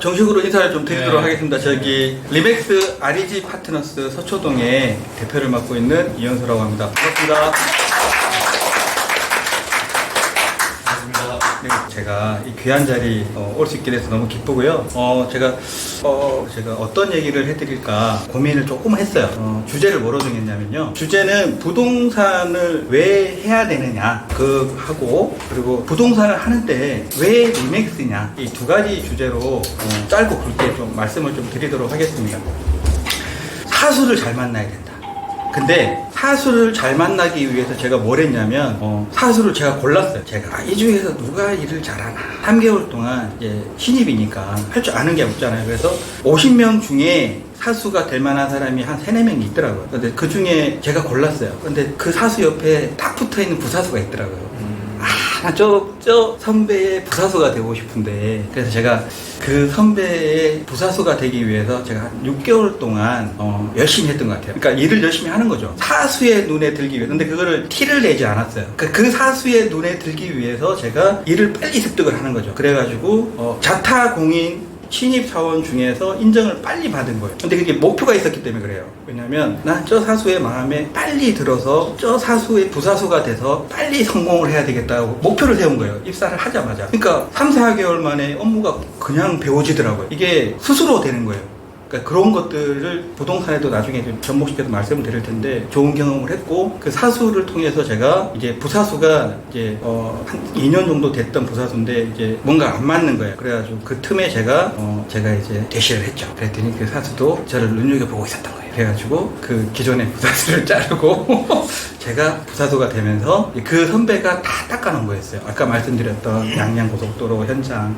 정식으로 인사를 좀 드리도록 하겠습니다. 저기 리맥스 REG 파트너스 서초동의 대표를 맡고 있는 이현수라고 합니다. 반갑습니다. 네, 제가 이 귀한 자리 올 수 있게 돼서 너무 기쁘고요. 제가 어떤 얘기를 해드릴까 고민을 조금 했어요. 주제를 뭐로 정했냐면요. 주제는 부동산을 왜 해야 되느냐 하고, 그리고 부동산을 하는데 왜 리맥스냐, 이 두 가지 주제로 짧고 굵게 좀 말씀을 좀 드리도록 하겠습니다. 사수를 잘 만나야 된다. 근데 사수를 잘 만나기 위해서 제가 뭘 했냐면 사수를 제가 골랐어요. 제가 이 중에서 누가 일을 잘하나, 3개월 동안 이제 신입이니까 할 줄 아는 게 없잖아요. 그래서 50명 중에 사수가 될 만한 사람이 한 3, 4명이 있더라고요. 근데 그 중에 제가 골랐어요. 근데 그 사수 옆에 딱 붙어있는 부사수가 있더라고요. 저 선배의 부사수가 되고 싶은데, 그래서 제가 그 선배의 부사수가 되기 위해서 제가 한 6개월 동안 열심히 했던 것 같아요. 그러니까 일을 열심히 하는 거죠. 사수의 눈에 들기 위해서. 근데 그거를 티를 내지 않았어요. 그 사수의 눈에 들기 위해서 제가 일을 빨리 습득을 하는 거죠. 그래가지고 자타공인 신입사원 중에서 인정을 빨리 받은 거예요. 근데 그게 목표가 있었기 때문에 그래요. 왜냐면 난 저 사수의 마음에 빨리 들어서 저 사수의 부사수가 돼서 빨리 성공을 해야 되겠다고 목표를 세운 거예요. 입사를 하자마자. 그러니까 3, 4개월 만에 업무가 그냥 배워지더라고요. 이게 스스로 되는 거예요. 그러니까 그런 것들을 부동산에도 나중에 좀 접목시켜서 말씀을 드릴 텐데, 좋은 경험을 했고, 그 사수를 통해서 제가 이제 부사수가 이제 한 2년 정도 됐던 부사수인데 이제 뭔가 안 맞는 거예요. 그래가지고 그 틈에 제가 이제 대시를 했죠. 그랬더니 그 사수도 저를 눈여겨보고 있었던 거예요. 그래가지고 그 기존의 부사수를 자르고 제가 부사수가 되면서 그 선배가 다 닦아놓은 거였어요. 아까 말씀드렸던 양양고속도로 현장,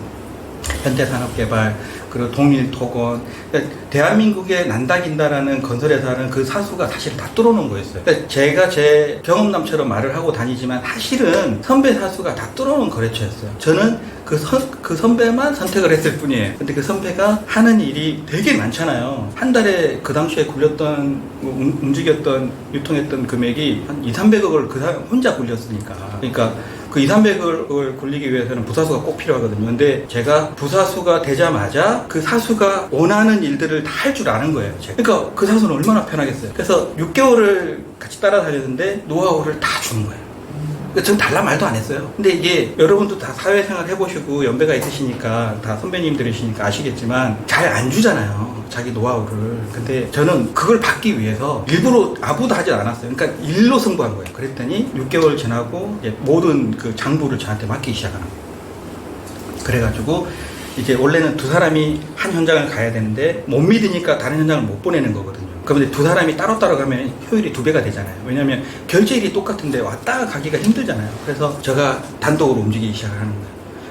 현대산업개발, 그리고 동일토건, 그러니까 대한민국에 난다긴다라는 건설회사는 그 사수가 사실 다 뚫어놓은 거였어요. 그러니까 제가 제 경험담처럼 말을 하고 다니지만 사실은 선배 사수가 다 뚫어놓은 거래처였어요. 저는 그 선배만 선택을 했을 뿐이에요. 근데 그 선배가 하는 일이 되게 많잖아요. 한 달에 그 당시에 굴렸던, 움직였던, 유통했던 금액이 한 2, 300억을 그 사람 혼자 굴렸으니까. 그러니까 그 2, 300억을 굴리기 위해서는 부사수가 꼭 필요하거든요. 근데 제가 부사수가 되자마자 그 사수가 원하는 일들을 다 할 줄 아는 거예요. 그러니까 그 사수는 얼마나 편하겠어요. 그래서 6개월을 같이 따라다녔는데 노하우를 다 주는 거예요. 전 달라 말도 안 했어요. 근데 이게 여러분도 다 사회생활 해보시고 연배가 있으시니까, 다 선배님들이시니까 아시겠지만 잘 안 주잖아요, 자기 노하우를. 근데 저는 그걸 받기 위해서 일부러 아무도 하지 않았어요. 그러니까 일로 승부한 거예요. 그랬더니 6개월 지나고 이제 모든 그 장부를 저한테 맡기기 시작하는 거예요. 그래가지고 이제 원래는 두 사람이 한 현장을 가야 되는데 못 믿으니까 다른 현장을 못 보내는 거거든요. 그런데 두 사람이 따로따로 가면 효율이 2배가 되잖아요. 왜냐하면 결제일이 똑같은데 왔다 가기가 힘들잖아요. 그래서 제가 단독으로 움직이기 시작하는 거예요.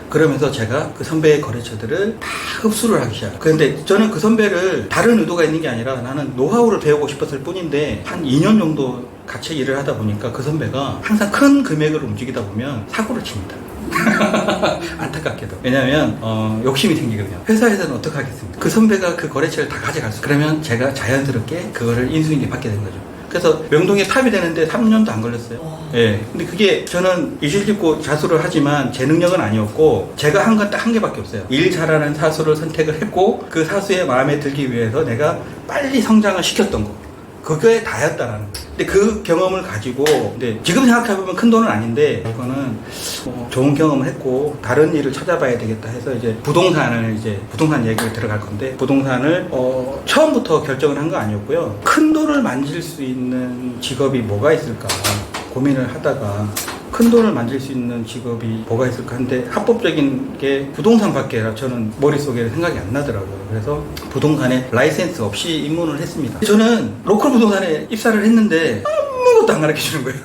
그러면서 제가 그 선배의 거래처들을 다 흡수를 하기 시작해요. 그런데 저는 그 선배를 다른 의도가 있는 게 아니라 나는 노하우를 배우고 싶었을 뿐인데, 한 2년 정도 같이 일을 하다 보니까 그 선배가 항상 큰 금액을 움직이다 보면 사고를 칩니다. 안타깝게도. 왜냐면 욕심이 생기거든요. 회사에서는 어떻게 하겠습니까? 그 선배가 그 거래처를 다 가져갈 수, 그러면 제가 자연스럽게 그거를 인수인계 받게 된 거죠. 그래서 명동에 탑이 되는데 3년도 안 걸렸어요. 예. 근데 그게 저는 이실직고 자수를 하지만 제 능력은 아니었고, 제가 한 건 딱 한 개밖에 없어요. 일 잘하는 사수를 선택을 했고, 그 사수의 마음에 들기 위해서 내가 빨리 성장을 시켰던 거. 그게 다였다라는 거예요. 근데 그 경험을 가지고, 근데 지금 생각해보면 큰 돈은 아닌데, 이거는 좋은 경험을 했고 다른 일을 찾아봐야 되겠다 해서 이제 부동산 얘기를 들어갈 건데, 부동산을 처음부터 결정을 한 거 아니었고요. 큰 돈을 만질 수 있는 직업이 뭐가 있을까 고민을 하다가, 큰 돈을 만질 수 있는 직업이 뭐가 있을까 하는데 합법적인 게 부동산밖에 저는 머릿속에 생각이 안 나더라고요. 그래서 부동산에 라이센스 없이 입문을 했습니다. 저는 로컬 부동산에 입사를 했는데 아무것도 안 가르쳐주는 거예요.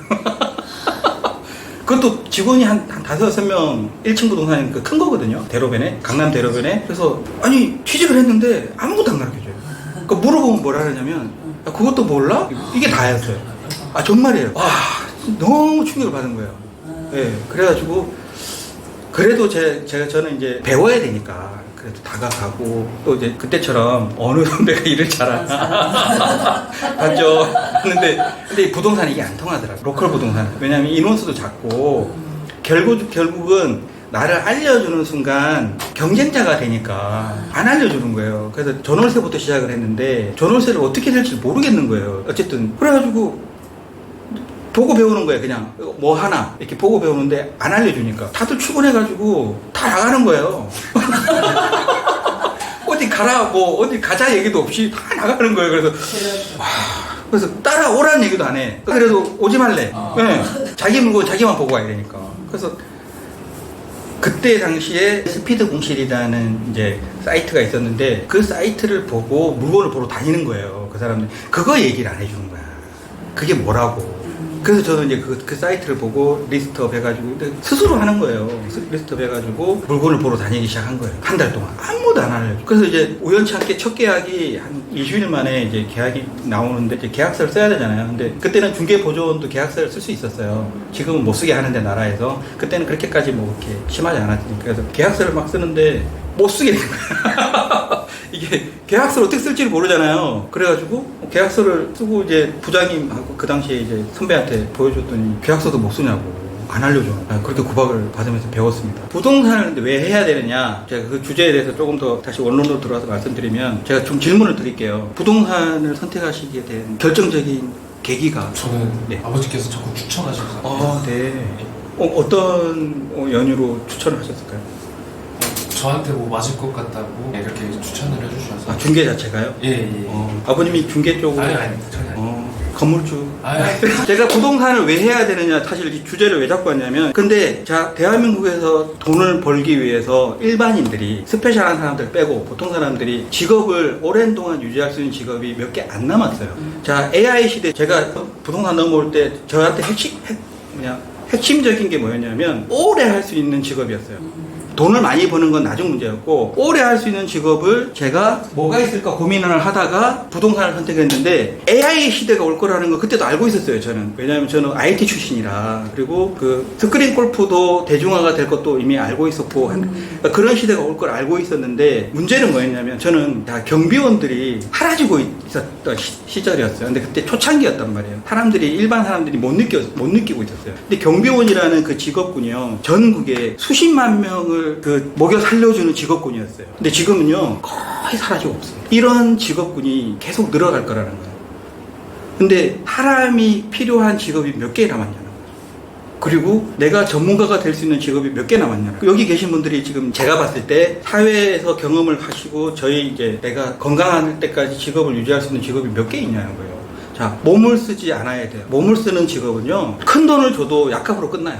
그것도 직원이 한 5-6명 1층 부동산이 큰 거거든요. 대로변에, 강남 대로변에. 그래서 아니 취직을 했는데 아무것도 안 가르쳐줘요. 그러니까 물어보면 뭐라 하냐면, 야, 그것도 몰라? 이게 다였어요. 아 정말이에요. 와, 너무 충격을 받은 거예요. 예, 그래가지고 그래도 저는 이제 배워야 되니까 그래도 다가가고, 또 이제 그때처럼 어느 선배가 일을 잘하나 봤죠. 근데 부동산이 이게 안 통하더라고요. 로컬 부동산은. 왜냐면 인원수도 작고 결국은 나를 알려주는 순간 경쟁자가 되니까 안 알려주는 거예요. 그래서 전월세부터 시작을 했는데 전월세를 어떻게 될지 모르겠는 거예요. 어쨌든 그래가지고 보고 배우는 거예요. 그냥 뭐 하나 이렇게 보고 배우는데 안 알려주니까 다들 출근해가지고 다 나가는 거예요. 어디 가라 뭐 어디 가자 얘기도 없이 다 나가는 거예요. 그래서 그래서 따라오라는 얘기도 안 해. 그래도 오지 말래. 네. 자기 물건 자기만 보고 와야 되니까. 그래서 그때 당시에 스피드 공실이라는 이제 사이트가 있었는데 그 사이트를 보고 물건을 보러 다니는 거예요. 그 사람들 그거 얘기를 안 해주는 거야. 그게 뭐라고. 그래서 저는 이제 그 사이트를 보고 리스트업 해가지고 스스로 하는 거예요. 리스트업 해가지고 물건을 보러 다니기 시작한 거예요. 한 달 동안 아무도 안 알려줘. 그래서 이제 우연치 않게 첫 계약이 한 20일 만에 이제 계약이 나오는데 이제 계약서를 써야 되잖아요. 근데 그때는 중개보조원도 계약서를 쓸 수 있었어요. 지금은 못 쓰게 하는데 나라에서 그때는 그렇게까지 뭐 이렇게 심하지 않았으니까. 그래서 계약서를 막 쓰는데 못 쓰게 된 거야. 이게 계약서를 어떻게 쓸지를 모르잖아요. 그래가지고 계약서를 쓰고 이제 부장님하고 그 당시에 이제 선배한테 보여줬더니 계약서도 못 쓰냐고 안 알려줘. 그렇게 구박을 받으면서 배웠습니다. 부동산을 근데 왜 해야 되느냐, 제가 그 주제에 대해서 조금 더 다시 원론으로 들어와서 말씀드리면 제가 좀 질문을 드릴게요. 부동산을 선택하시게 된 결정적인 계기가? 저는 네. 아버지께서 자꾸 추천하셔서. 네. 어떤 연유로 추천을 하셨을까요? 저한테 뭐 맞을 것 같다고 이렇게 추천을 해주셔서. 아, 중개 자체가요? 예. 아버님이 중개 쪽으로? 아니 전혀 아니. 건물주. 아니. 제가 부동산을 왜 해야 되느냐, 사실 이 주제를 왜 잡고 왔냐면, 근데 자, 대한민국에서 돈을 벌기 위해서 일반인들이, 스페셜한 사람들 빼고 보통 사람들이 직업을 오랜 동안 유지할 수 있는 직업이 몇 개 안 남았어요. 자, AI 시대, 제가 부동산 넘어올 때 저한테 핵심적인 게 뭐였냐면 오래 할 수 있는 직업이었어요. 돈을 많이 버는 건 나중 문제였고, 오래 할 수 있는 직업을 제가 뭐가 있을까 고민을 하다가 부동산을 선택했는데, AI 시대가 올 거라는 거 그때도 알고 있었어요, 저는. 왜냐하면 저는 IT 출신이라. 그리고 그 스크린 골프도 대중화가 될 것도 이미 알고 있었고, 그러니까 그런 시대가 올 걸 알고 있었는데, 문제는 뭐였냐면 저는 다 경비원들이 사라지고 있었던 시절이었어요. 근데 그때 초창기였단 말이에요. 일반 사람들이 못 느끼고 있었어요. 근데 경비원이라는 그 직업군이요, 전국에 수십만 명을 먹여 살려주는 직업군이었어요. 근데 지금은요 거의 사라지고 없어요. 이런 직업군이 계속 늘어갈 거라는 거예요. 근데 사람이 필요한 직업이 몇 개 남았냐는 거예요. 그리고 내가 전문가가 될 수 있는 직업이 몇 개 남았냐는 거예요. 여기 계신 분들이 지금 제가 봤을 때 사회에서 경험을 하시고 저희 이제 내가 건강할 때까지 직업을 유지할 수 있는 직업이 몇 개 있냐는 거예요. 자, 몸을 쓰지 않아야 돼요. 몸을 쓰는 직업은요, 큰 돈을 줘도 약값으로 끝나요.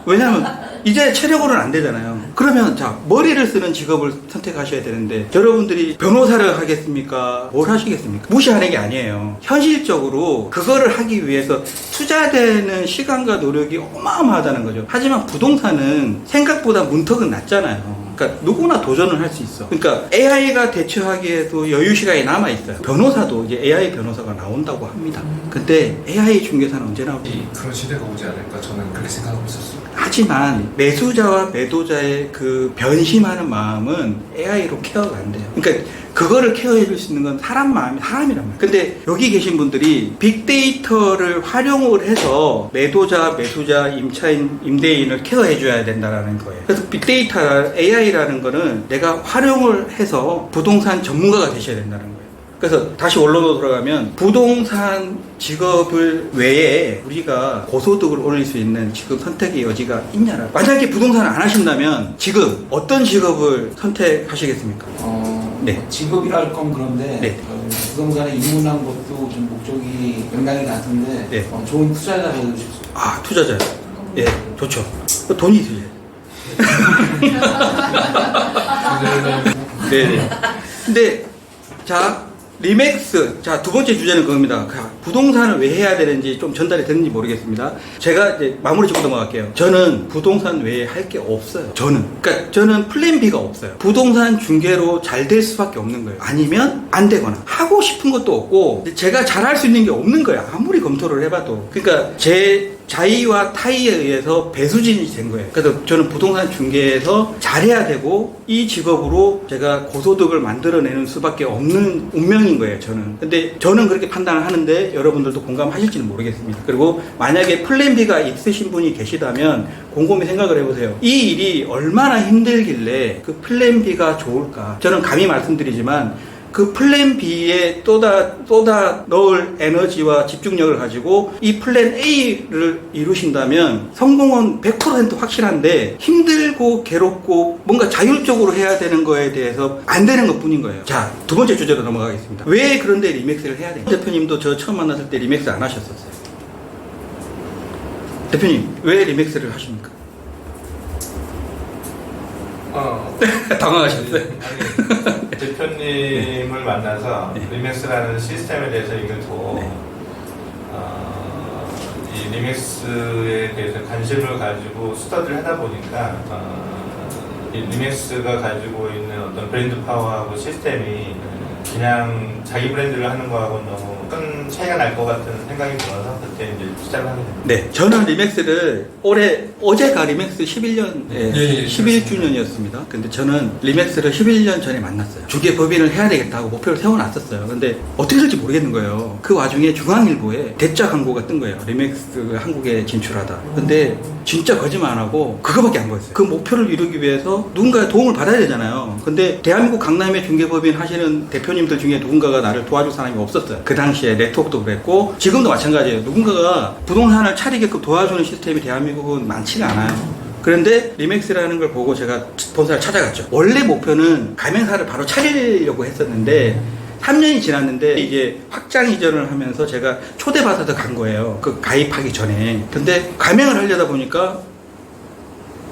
왜냐하면 이제 체력으로는 안 되잖아요. 그러면 자, 머리를 쓰는 직업을 선택하셔야 되는데, 여러분들이 변호사를 하겠습니까? 뭘 하시겠습니까? 무시하는 게 아니에요. 현실적으로 그거를 하기 위해서 투자되는 시간과 노력이 어마어마하다는 거죠. 하지만 부동산은 생각보다 문턱은 낮잖아요. 그러니까 누구나 도전을 할 수 있어. 그러니까 AI가 대처하기에도 여유 시간이 남아 있어요. 변호사도 이제 AI 변호사가 나온다고 합니다. 근데 AI 중개사는 언제 나올지. 그런 시대가 오지 않을까 저는 그렇게 생각하고 있었어요. 하지만 매수자와 매도자의 그 변심하는 마음은 AI로 케어가 안 돼요. 그러니까 그거를 케어해 줄 수 있는 건 사람이란 말이에요. 근데 여기 계신 분들이 빅데이터를 활용을 해서 매도자, 매수자, 임차인, 임대인을 케어해 줘야 된다는 거예요. 그래서 빅데이터, AI라는 거는 내가 활용을 해서 부동산 전문가가 되셔야 된다는 거예요. 그래서 다시 원론으로 돌아가면, 부동산 직업을 외에 우리가 고소득을 올릴 수 있는 직업 선택의 여지가 있냐라. 만약에 부동산을 안 하신다면 지금 어떤 직업을 선택하시겠습니까? 네. 직업이랄 건 그런데, 네. 부동산에 입문한 것도 좀 목적이 명당이 같은데, 네. 좋은 투자자가 되고 싶습니다. 아, 투자자요? 예, 좋죠. 돈이 들려요. 네네. 근데 자, 리맥스. 자, 두 번째 주제는 그겁니다. 부동산을 왜 해야 되는지 좀 전달이 됐는지 모르겠습니다. 제가 이제 마무리 짓고 넘어갈게요. 저는 부동산 외에 할 게 없어요. 그러니까 저는 플랜 B가 없어요. 부동산 중개로 잘 될 수밖에 없는 거예요. 아니면 안 되거나, 하고 싶은 것도 없고 제가 잘할 수 있는 게 없는 거야. 아무리 검토를 해봐도. 그러니까 제 자의와 타의에 의해서 배수진이 된 거예요. 그래서 저는 부동산 중개에서 잘해야 되고 이 직업으로 제가 고소득을 만들어내는 수밖에 없는 운명인 거예요, 저는. 근데 저는 그렇게 판단을 하는데 여러분들도 공감하실지는 모르겠습니다. 그리고 만약에 플랜 B가 있으신 분이 계시다면 곰곰이 생각을 해보세요. 이 일이 얼마나 힘들길래 그 플랜 B가 좋을까? 저는 감히 말씀드리지만 그 플랜 B에 쏟아 넣을 에너지와 집중력을 가지고 이 플랜 A를 이루신다면 성공은 100% 확실한데 힘들고 괴롭고 뭔가 자율적으로 해야 되는 거에 대해서 안 되는 것 뿐인 거예요. 자, 두 번째 주제로 넘어가겠습니다. 왜 그런데 리맥스를 해야 되냐? 대표님도 저 처음 만났을 때 리맥스 안 하셨었어요. 대표님, 왜 리맥스를 하십니까? 당황하셨어요? 아니, 대표님을 만나서 네. 리맥스라는 시스템에 대해서 얘기도 네. 이 리맥스에 대해서 관심을 가지고 스터디를 하다 보니까 이 리맥스가 가지고 있는 어떤 브랜드 파워하고 시스템이 그냥 자기 브랜드를 하는 거하고는 너무 큰 차이가 날 것 같은 생각이 들어서 그때 이제 시작을 하게 됩니다. 네, 저는 리맥스를 어제가 리맥스 11년, 예, 11주년이었습니다. 근데 저는 리맥스를 11년 전에 만났어요. 중개법인을 해야 되겠다고 목표를 세워놨었어요. 근데 어떻게 될지 모르겠는 거예요. 그 와중에 중앙일보에 대짜 광고가 뜬 거예요. 리맥스가 한국에 진출하다. 근데 진짜 거짓말 안 하고 그거밖에 안 보였어요. 그 목표를 이루기 위해서 누군가의 도움을 받아야 되잖아요. 근데 대한민국 강남의 중개법인 하시는 대표님들 중에 누군가가 나를 도와줄 사람이 없었어요. 그 당시에 네트워크도 그랬고 지금도 마찬가지예요. 누군가가 부동산을 차리게끔 도와주는 시스템이 대한민국은 많지가 않아요. 그런데 리맥스라는 걸 보고 제가 본사를 찾아갔죠. 원래 목표는 가맹사를 바로 차리려고 했었는데 3년이 지났는데 이제 확장 이전을 하면서 제가 초대받아서 간 거예요. 그 가입하기 전에. 근데 가맹을 하려다 보니까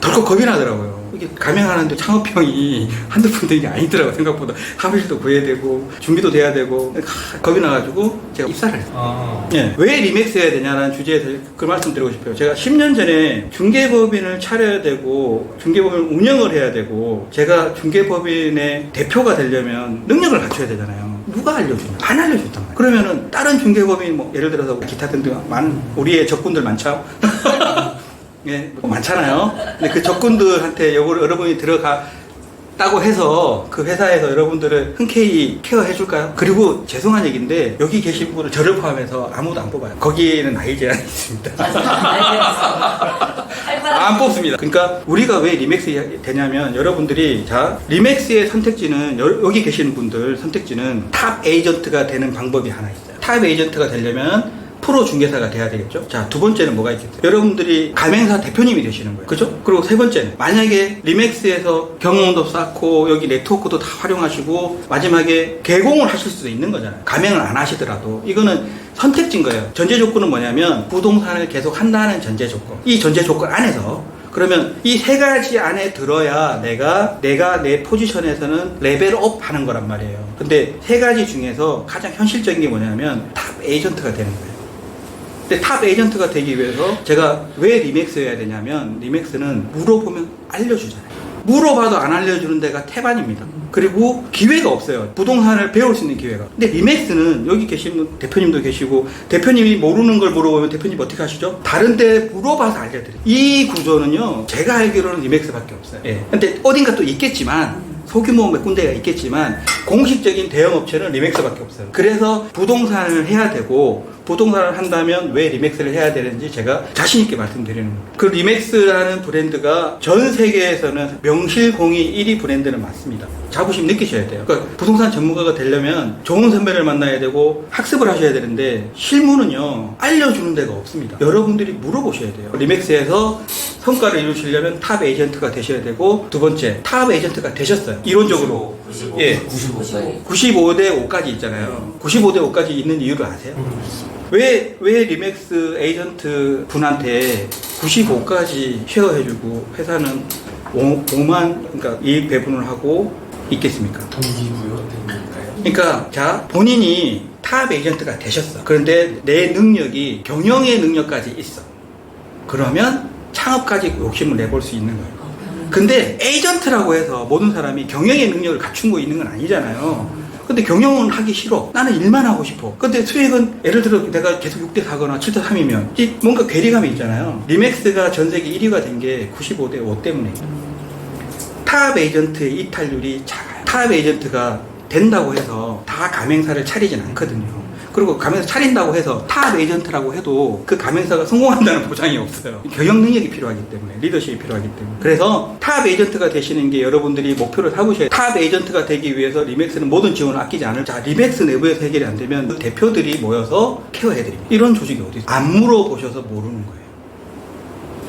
덜컥 겁이 나더라고요. 이게 가맹하는데 창업형이 한두 푼 되는 게 아니더라고요. 생각보다 사무실도 구해야 되고 준비도 돼야 되고 겁이 나가지고 제가 입사를 했어요. 예, 왜 리맥스 해야 되냐라는 주제에서 그 말씀 드리고 싶어요. 제가 10년 전에 중개법인을 차려야 되고 중개법인을 운영을 해야 되고 제가 중개법인의 대표가 되려면 능력을 갖춰야 되잖아요. 누가 알려주냐? 안 알려줬단 말이에요. 그러면은 다른 중개법인 뭐 예를 들어서 기타 등등 많은 우리의 적군들 많죠? 예, 뭐 많잖아요. 근데 그 적군들한테 여러분이 들어갔다고 해서 그 회사에서 여러분들을 흔쾌히 케어해 줄까요? 그리고 죄송한 얘기인데 여기 계신 분을 저를 포함해서 아무도 안 뽑아요. 거기에는 나이 제한이 있습니다. 안 뽑습니다. 그러니까 우리가 왜 리맥스 되냐면 여러분들이 자 리맥스의 선택지는 여기 계시는 분들 선택지는 탑 에이전트가 되는 방법이 하나 있어요. 탑 에이전트가 되려면 프로 중개사가 돼야 되겠죠. 자, 두 번째는 뭐가 있겠어요? 여러분들이 가맹사 대표님이 되시는 거예요. 그죠? 그리고 세 번째는 만약에 리맥스에서 경험도 쌓고 여기 네트워크도 다 활용하시고 마지막에 개공을 하실 수도 있는 거잖아요. 가맹을 안 하시더라도 이거는 선택지인 거예요. 전제 조건은 뭐냐면 부동산을 계속 한다는 전제 조건. 이 전제 조건 안에서 그러면 이 세 가지 안에 들어야 내가 내 포지션에서는 레벨업 하는 거란 말이에요. 근데 세 가지 중에서 가장 현실적인 게 뭐냐면 탑 에이전트가 되는 거예요. 근데 탑 에이전트가 되기 위해서 제가 왜 리맥스 해야 되냐면 리맥스는 물어보면 알려주잖아요. 물어봐도 안 알려주는 데가 태반입니다. 그리고 기회가 없어요. 부동산을 배울 수 있는 기회가. 근데 리맥스는 여기 계신 대표님도 계시고 대표님이 모르는 걸 물어보면 대표님 어떻게 하시죠? 다른 데 물어봐서 알려드려요. 이 구조는요 제가 알기로는 리맥스밖에 없어요. 예. 근데 어딘가 또 있겠지만 소규모 몇 군데가 있겠지만 공식적인 대형 업체는 리맥스밖에 없어요. 그래서 부동산을 해야 되고 부동산을 한다면 왜 리맥스를 해야 되는지 제가 자신있게 말씀드리는 거예요. 그 리맥스라는 브랜드가 전 세계에서는 명실공히 1위 브랜드는 맞습니다. 자부심 느끼셔야 돼요. 그러니까 부동산 전문가가 되려면 좋은 선배를 만나야 되고 학습을 하셔야 되는데 실무는요 알려주는 데가 없습니다. 여러분들이 물어보셔야 돼요. 리맥스에서 성과를 이루시려면 탑 에이전트가 되셔야 되고 두 번째 탑 에이전트가 되셨어요. 이론적으로 95. 예, 95. 95대 5까지 있잖아요. 95대 5까지 있는 이유를 아세요? 왜 리맥스 에이전트 분한테 95까지 쉐어해주고 회사는 5만 그러니까 이익 배분을 하고 있겠습니까? 동기부여 때문일까요? 그러니까 자 본인이 탑 에이전트가 되셨어. 그런데 내 능력이 경영의 능력까지 있어. 그러면 창업까지 욕심을 내볼 수 있는 거예요. 근데 에이전트라고 해서 모든 사람이 경영의 능력을 갖추고 있는 건 아니잖아요. 근데 경영은 하기 싫어. 나는 일만 하고 싶어. 근데 수익은 예를 들어 내가 계속 6대 4거나 7대 3이면 뭔가 괴리감이 있잖아요. 리맥스가 전 세계 1위가 된 게 95대 5 때문에. 탑 에이전트의 이탈률이 작아요. 탑 에이전트가 된다고 해서 다 가맹사를 차리진 않거든요. 그리고 가맹사 차린다고 해서 탑 에이전트라고 해도 그 가맹사가 성공한다는 보장이 없어요. 경영 능력이 필요하기 때문에, 리더십이 필요하기 때문에. 그래서 탑 에이전트가 되시는 게 여러분들이 목표를 삼으셔야 돼요. 탑 에이전트가 되기 위해서 리맥스는 모든 지원을 아끼지 않을. 자, 리맥스 내부에서 해결이 안 되면 그 대표들이 모여서 케어해드립니다. 이런 조직이 어디 있어요? 안 물어보셔서 모르는 거예요.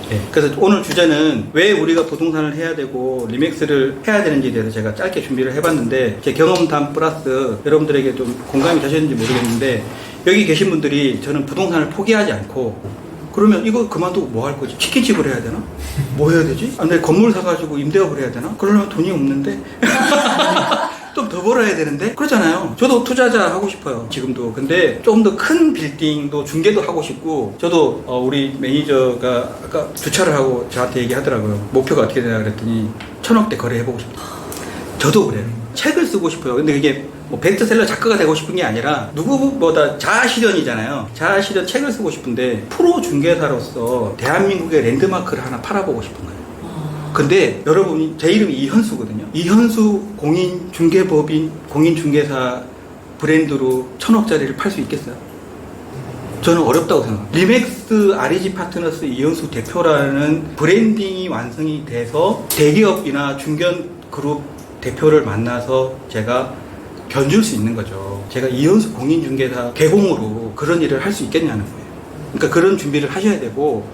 네, 그래서 오늘 주제는 왜 우리가 부동산을 해야 되고 리맥스를 해야 되는지에 대해서 제가 짧게 준비를 해봤는데, 제 경험담 플러스 여러분들에게 좀 공감이 되셨는지 모르겠는데, 여기 계신 분들이 저는 부동산을 포기하지 않고, 그러면 이거 그만두고 뭐 할 거지? 치킨집을 해야 되나? 뭐 해야 되지? 내 건물 사가지고 임대업을 해야 되나? 그러려면 돈이 없는데? 좀 더 벌어야 되는데? 그렇잖아요. 저도 투자자 하고 싶어요, 지금도. 근데 조금 더 큰 빌딩도 중개도 하고 싶고, 저도 우리 매니저가 아까 주차를 하고 저한테 얘기하더라고요. 목표가 어떻게 되냐 그랬더니 1000억대 거래해보고 싶다. 저도 그래요. 책을 쓰고 싶어요. 근데 그게 뭐 베스트셀러 작가가 되고 싶은 게 아니라 누구보다 자아실현이잖아요. 자아실현 책을 쓰고 싶은데 프로 중개사로서 대한민국의 랜드마크를 하나 팔아보고 싶은 거예요. 근데 여러분이, 제 이름이 이현수거든요. 이현수 공인중개법인 공인중개사 브랜드로 1000억짜리를 팔 수 있겠어요? 저는 어렵다고 생각합니다. 리맥스 REG 파트너스 이현수 대표라는 브랜딩이 완성이 돼서 대기업이나 중견그룹 대표를 만나서 제가 견줄 수 있는 거죠. 제가 이현수 공인중개사 개공으로 그런 일을 할 수 있겠냐는 거예요. 그러니까 그런 준비를 하셔야 되고,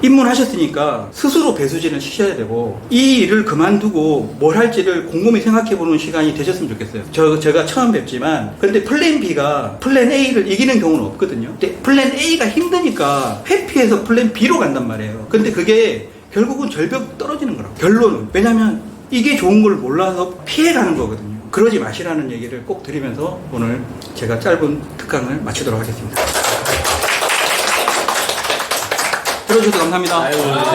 입문하셨으니까 스스로 배수진을 시켜야 되고, 이 일을 그만두고 뭘 할지를 곰곰이 생각해보는 시간이 되셨으면 좋겠어요. 제가 처음 뵙지만, 근데 플랜 B가 플랜 A를 이기는 경우는 없거든요. 근데 플랜 A가 힘드니까 회피해서 플랜 B로 간단 말이에요. 근데 그게 결국은 절벽 떨어지는 거라고. 결론은. 왜냐면 이게 좋은 걸 몰라서 피해가는 거거든요. 그러지 마시라는 얘기를 꼭 드리면서 오늘 제가 짧은 특강을 마치도록 하겠습니다. 들어주셔서 감사합니다.